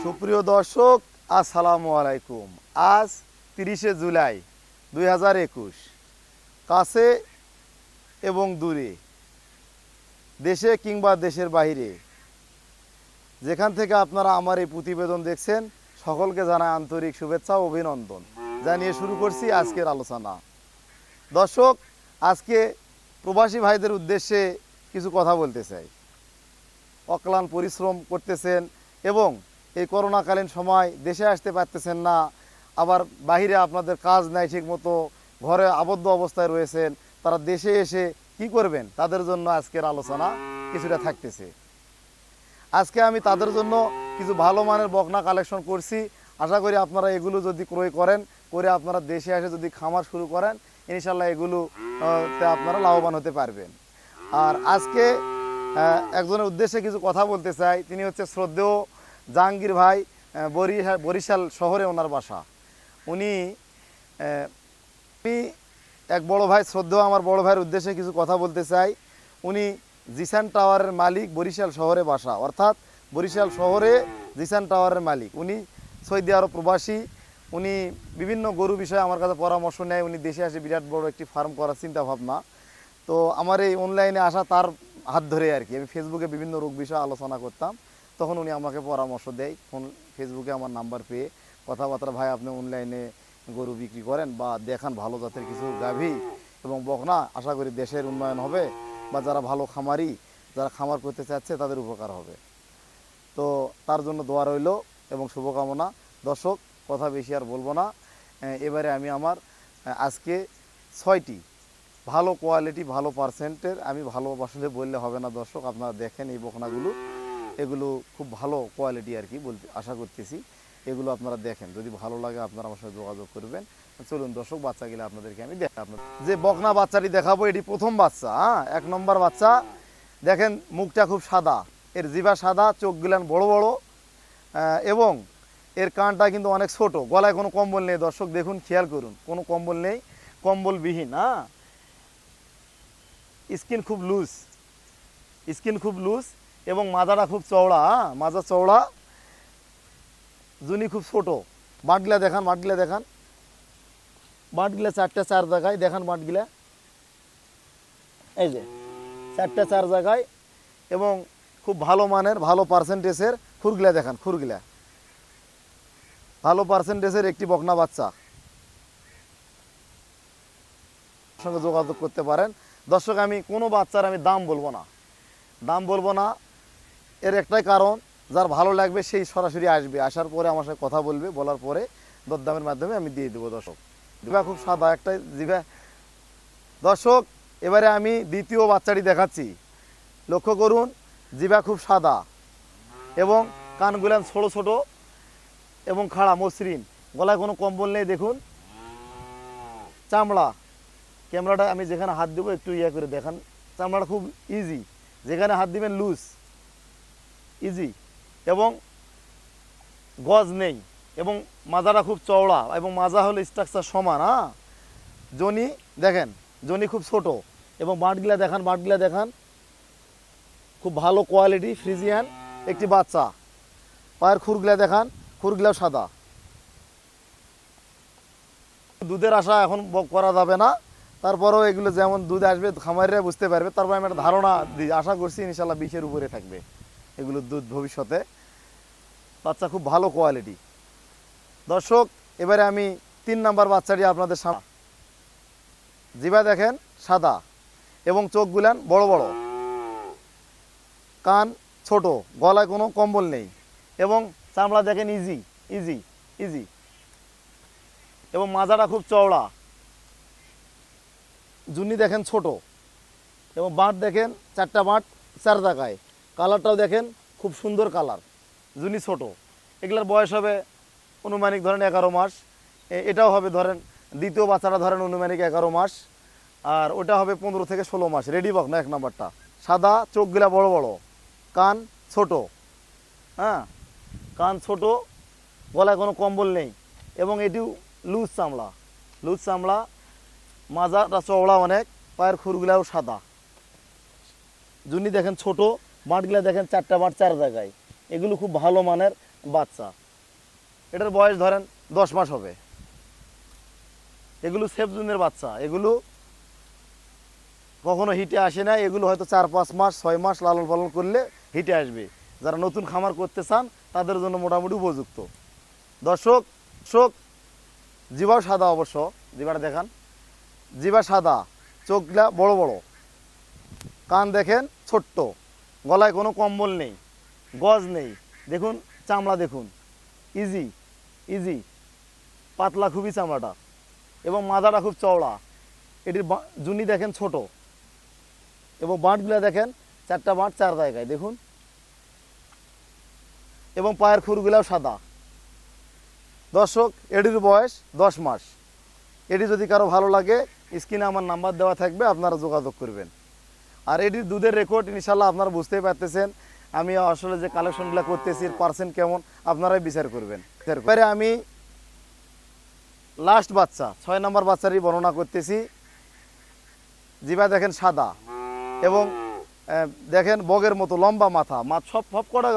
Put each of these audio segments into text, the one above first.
সুপ্রিয় দর্শক, আসসালামু আলাইকুম। আজ 30শে জুলাই 2021। কাছে এবং দূরে, দেশে কিংবা দেশের বাইরে, যেখান থেকে আপনারা আমার এই প্রতিবেদন দেখছেন, সকলকে জানাই আন্তরিক শুভেচ্ছা ও অভিনন্দন জানিয়ে শুরু করছি আজকের আলোচনা। দর্শক, আজকে প্রবাসী ভাইদের উদ্দেশ্যে কিছু কথা বলতে চাই। অক্লান্ত পরিশ্রম করতেছেন এবং এই করোনাকালীন সময় দেশে আসতে পারতেছেন না, আবার বাইরে আপনাদের কাজ নাই ঠিক মতো, ঘরে আবদ্ধ অবস্থায় রয়েছেন, তারা দেশে এসে কি করবেন, তাদের জন্য আজকের আলোচনা কিছুটা থাকতেছে। আজকে আমি তাদের জন্য কিছু ভালো মানের বকনা কালেকশন করছি। আশা করি আপনারা এগুলো যদি ক্রয় করেন, করে আপনারা দেশে এসে যদি খামার শুরু করেন, ইনশাল্লাহ এগুলোতে আপনারা লাভবান হতে পারবেন। আর আজকে একজনের উদ্দেশ্যে কিছু কথা বলতে চাই। তিনি হচ্ছে শ্রদ্ধেয় জাহাঙ্গীর ভাই, বরিশাল শহরে ওনার বাসা। উনি এক বড় ভাই, শ্রদ্ধেয় আমার বড় ভাইয়ের উদ্দেশ্যে কিছু কথা বলতে চাই। উনি জিসান টাওয়ারের মালিক, বরিশাল শহরে বাসা, অর্থাৎ বরিশাল শহরে জিসান টাওয়ারের মালিক। উনি সৌদি আরব প্রবাসী। উনি বিভিন্ন গরু বিষয়ে আমার কাছে পরামর্শ নেয়। উনি দেশে আসে বিরাট বড় একটি ফার্ম করার চিন্তা ভাবনা। তো আমার এই অনলাইনে আসা তার হাত ধরে আর কি। আমি ফেসবুকে বিভিন্ন রোগ বিষয়ে আলোচনা করতাম, তখন উনি আমাকে পরামর্শ দেয়। ফেসবুকে আমার নাম্বার পেয়ে কথাবার্তা, ভাই আপনি অনলাইনে গরু বিক্রি করেন বা দেখান ভালো জাতের কিছু গাভী এবং বকনা, আশা করি দেশের উন্নয়ন হবে বা যারা ভালো খামারি, যারা খামার করতে চাচ্ছে তাদের উপকার হবে। তো তার জন্য দোয়া রইল এবং শুভকামনা। দর্শক, কথা বেশি আর বলবো না। এবারে আমি আমার আজকে 6টি ভালো কোয়ালিটি, ভালো পার্সেন্টের, আমি ভালো আসলে বললে হবে না দর্শক, আপনারা দেখেন এই বকনাগুলো, এগুলো খুব ভালো কোয়ালিটি আর কি বলতে আশা করতেছি। এগুলো আপনারা দেখেন, যদি ভালো লাগে আপনারা আমার সাথে যোগাযোগ করবেন। চলুন দর্শক, বাচ্চাগুলো আপনাদেরকে আমি দেখাই। আপনার যে বকনা বাচ্চাটি দেখাবো, এটি প্রথম বাচ্চা, 1 নম্বর বাচ্চা। দেখেন মুখটা খুব সাদা, এর জিভা সাদা, চোখগুলান বড় বড় এবং এর কানটা কিন্তু অনেক ছোট। গলায় কোনো কম্বল নেই দর্শক, দেখুন খেয়াল করুন, কোনো কম্বল নেই, কম্বলবিহীন। স্কিন খুব লুজ এবং মাজাটা খুব চওড়া, মাজা চওড়া, জুনি খুব ছোট। বাঁটগুলা দেখান, বাঁটগুলা 4টে 4 জায়গায় দেখান, বাঁটগুলা এই যে 4টে 4 জায়গায় এবং খুব ভালো মানের, ভালো পার্সেন্টেজের খুরগুলা দেখান, খুরগুলা ভালো পার্সেন্টেজের একটি বকনা বাচ্চা। সঙ্গে যোগাযোগ করতে পারেন দর্শক। আমি কোনো বাচ্চার আমি দাম বলবো না, এর একটাই কারণ, যার ভালো লাগবে সেই সরাসরি আসবে, আসার পরে আমার সাথে কথা বলবে, বলার পরে দরদামের মাধ্যমে আমি দিয়ে দেবো দর্শক। জিভা খুব সাদা একটা জিভা দর্শক। এবারে আমি দ্বিতীয় বাচ্চাটি দেখাচ্ছি, লক্ষ্য করুন, জিভা খুব সাদা এবং কানগুলান ছোট ছোট এবং খাড়া মসৃণ, গলায় কোনো কম্বল নেই। দেখুন চামড়া, ক্যামেরাটা আমি যেখানে হাত দেবো একটু করে দেখান, চামড়াটা খুব ইজি, যেখানে হাত দিবেন লুজ, ইজি এবং গজ নেই এবং মাজাটা খুব চওড়া এবং মাজা হলো স্ট্রাকচার সমান। জনি দেখেন, জনি খুব ছোট এবং বাঁটগুলা দেখান, খুব ভালো কোয়ালিটি ফ্রিজিয়ান একটি বাচ্চা। পায়ের খুরগুলা দেখান, খুরগুলাও সাদা। দুধের আশা এখন করা যাবে না, তারপরেও এগুলো যেমন দুধ আসবে খামারিরা বুঝতে পারবে, তারপর আমি একটা ধারণা দিই, আশা করছি ইনশাল্লাহ 20-এর উপরে থাকবে এগুলোর দুধ ভবিষ্যতে। বাচ্চা খুব ভালো কোয়ালিটি দর্শক। এবারে আমি 3 নম্বর বাচ্চাটি আপনাদের সামনে। জিভা দেখেন সাদা এবং চোখগুলান বড় বড়, কান ছোট, গলায় কোনো কম্বল নেই এবং চামড়া দেখেন ইজি এবং মাজাটা খুব চওড়া, জুনি দেখেন ছোট এবং বাঁট দেখেন 4টা বাঁট 4 জায়গায়। কালারটাও দেখেন খুব সুন্দর কালার, জুনি ছোট। এগুলার বয়স হবে অনুমানিক ধরেন 11 মাস। এটাও হবে ধরেন, দ্বিতীয় বাচ্চাটা ধরেন অনুমানিক 11 মাস, আর ওটা হবে 15 থেকে 16 মাস। রেডি বকনা 1 নম্বরটা, সাদা, চোখগুলা বড় বড়, কান ছোট, কান ছোট, গলায় কোনো কম্বল নেই এবং এটিও লুজ চামড়া, মাজাটা চওড়া অনেক, পায়ের খুরগুলাও সাদা, জুনি দেখেন ছোট, বাঁটগুলা দেখেন 4টা বাঁট 4 জায়গায়। এগুলো খুব ভালো মানের বাচ্চা, এটার বয়স ধরেন 10 মাস হবে। এগুলো সেফ জোনের বাচ্চা, এগুলো কখনো হিটে আসে না, এগুলো হয়তো 4-5 মাস 6 মাস লালন পালন করলে হিটে আসবে। যারা নতুন খামার করতে চান তাদের জন্য মোটামুটি উপযুক্ত। দর্শক দর্শক জিবাও সাদা, অবশ্য জিবাটা দেখান, জিবা সাদা, চোখগুলা বড় বড়, কান দেখেন ছোট্ট, গলায় কোনো কম্বল নেই, গজ নেই, দেখুন চামড়া দেখুন, ইজি ইজি পাতলা খুবই চামড়াটা, এবং মাথাটা খুব চওড়া। এটির জুনি দেখেন ছোট, এবং বাঁটগুলা দেখেন 4টা বাঁট 4 জায়গায় দেখুন, এবং পায়ের খুরগুলাও সাদা। দর্শক এটির বয়স 10 মাস। এটি যদি কারো ভালো লাগে স্ক্রিনে আমার নাম্বার দেওয়া থাকবে, আপনারা যোগাযোগ করবেন। আর এটির দুধের রেকর্ড ইনশাল্লাহ আপনারা বুঝতেই পারতেছেন, আমি আসলে যে কালেকশনগুলো করতেছি পার্সেন্ট কেমন আপনারাই বিচার করবেন। এরপরে আমি লাস্ট বাচ্চা 6 নম্বর বাচ্চারই বর্ণনা করতেছি। জিবা দেখেন সাদা, এবং দেখেন বগের মতো লম্বা মাথা, সব কটা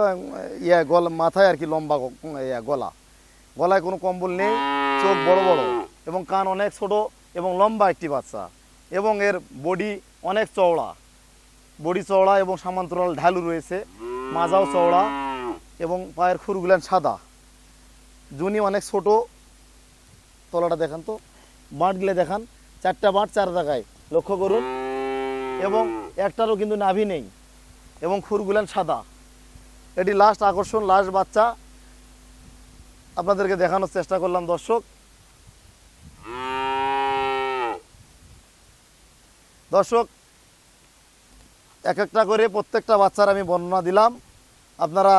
গলা মাথায় আর কি লম্বা গলা, গলায় কোনো কম্বল নেই, চোখ বড় বড়, এবং কান অনেক ছোট এবং লম্বা একটি বাচ্চা, এবং এর বডি অনেক চওড়া, বডি চওড়া এবং সমান্তরাল ঢালু রয়েছে, মাজাও চওড়া, এবং পায়ের খুরগুলান সাদা, জুনি অনেক ছোট। তলাটা দেখান তো, বাঁটগুলো দেখান, 4টা বাঁট 4 জায়গায় লক্ষ্য করুন, এবং একটারও কিন্তু নাভি নেই, এবং খুরগুলান সাদা। এটি লাস্ট আকর্ষণ, লাস্ট বাচ্চা আপনাদেরকে দেখানোর চেষ্টা করলাম। দর্শক এক একটা করে প্রত্যেকটা বাচ্চার আমি বর্ণনা দিলাম, আপনারা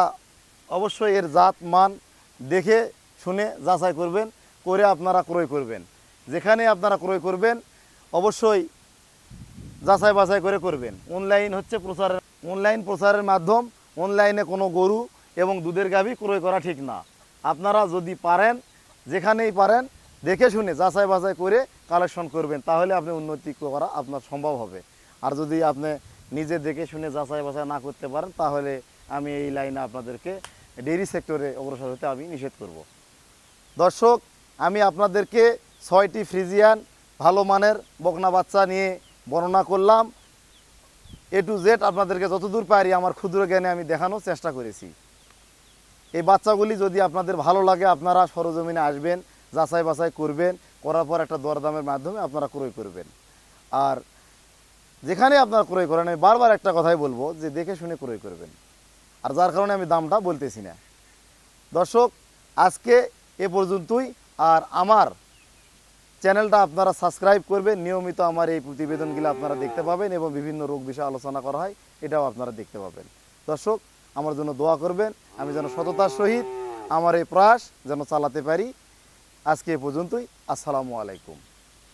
অবশ্যই এর জাত মান দেখে শুনে যাচাই করবেন, করে আপনারা ক্রয় করবেন। যেখানে আপনারা ক্রয় করবেন অবশ্যই যাচাই বাছাই করে করবেন। অনলাইন প্রচারের মাধ্যম, অনলাইনে কোনো গরু এবং দুধের গাভী ক্রয় করা ঠিক না। আপনারা যদি পারেন, যেখানেই পারেন দেখে শুনে যাচাই বাছাই করে কালেকশন করবেন, তাহলে আপনি উন্নতি করা আপনার সম্ভব হবে। আর যদি আপনি নিজে দেখে শুনে যাচাই বাছাই না করতে পারেন, তাহলে আমি এই লাইনে আপনাদেরকে ডেইরি সেক্টরে অগ্রসর হতে আমি নিষেধ করব। দর্শক আমি আপনাদেরকে 6টি ফ্রিজিয়ান ভালো মানের বকনা বাচ্চা নিয়ে বর্ণনা করলাম। A to Z আপনাদেরকে যতদূর পারি আমার ক্ষুদ্র জ্ঞানে আমি দেখানোর চেষ্টা করেছি। এই বাচ্চাগুলি যদি আপনাদের ভালো লাগে আপনারা সরজমিনে আসবেন, যাচাই বাছাই করবেন, করার পর একটা দরদামের মাধ্যমে আপনারা ক্রয় করবেন। আর যেখানে আপনারা ক্রয় করেন, আমি বারবার একটা কথাই বলবো যে দেখে শুনে ক্রয় করবেন, আর যার কারণে আমি দামটা বলতেছি না। দর্শক আজকে এ পর্যন্তই। আর আমার চ্যানেলটা আপনারা সাবস্ক্রাইব করবেন, নিয়মিত আমার এই প্রতিবেদনগুলো আপনারা দেখতে পাবেন, এবং বিভিন্ন রোগ বিষয়ে আলোচনা করা হয় এটাও আপনারা দেখতে পাবেন। দর্শক আমার জন্য দোয়া করবেন, আমি যেন সততার সহিত আমার এই প্রয়াস যেন চালাতে পারি। আজকে এ পর্যন্তই। আসসালামু আলাইকুম।